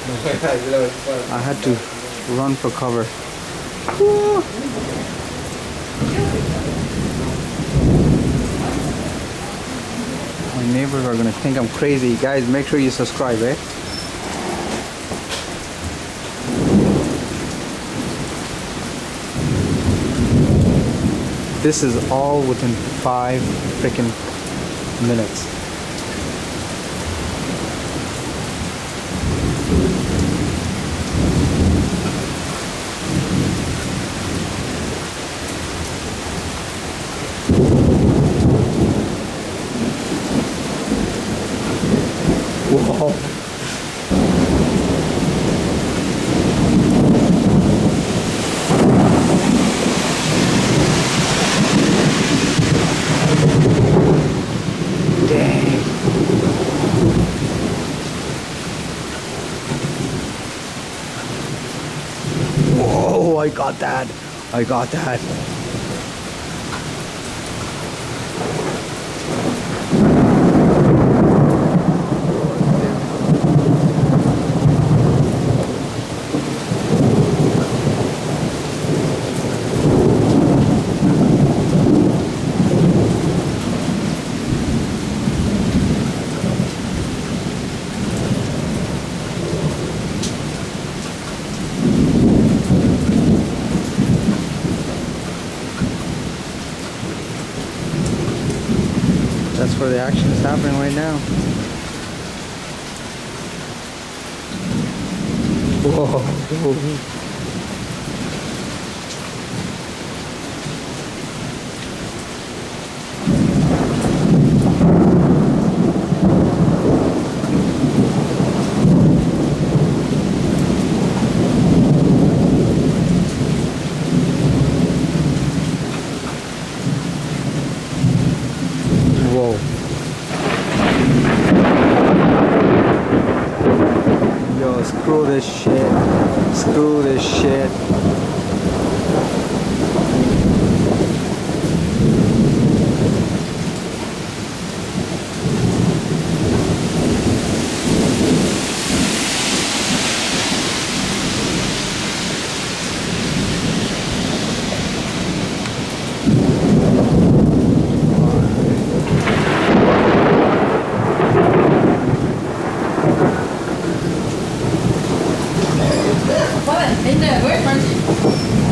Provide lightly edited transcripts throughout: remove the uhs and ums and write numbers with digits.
I had to run for cover. My neighbors are gonna think I'm crazy. Guys, make sure you subscribe, eh? This is all within 5 freaking minutes. Whoa. Dang. Whoa, I got that. I got that. That's where the action is happening right now. Whoa. Whoa. Yo, screw this shit. Screw this shit.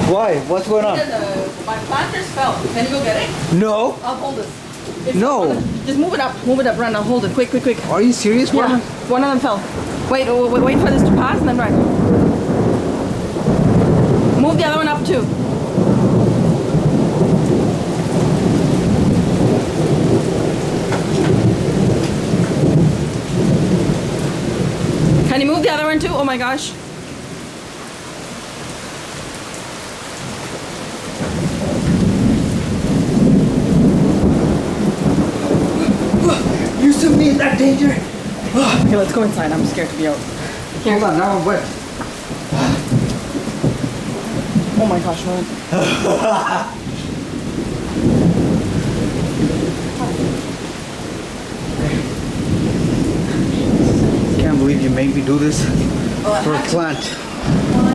Why? What's going on? My planters fell. Can you go get it? No. I'll hold this. It's No. Just move it up. Move it up. Run. I'll hold it. Quick, quick, quick. Are you serious? Yeah. One of them fell. Wait for this to pass and then run. Move the other one up too. Can you move the other one too? Oh my gosh. You took me in that danger. Okay, let's go inside. I'm scared to be out. Hold on, now I'm wet. Oh my gosh, man. Can't believe you made me do this Oh, for a plant.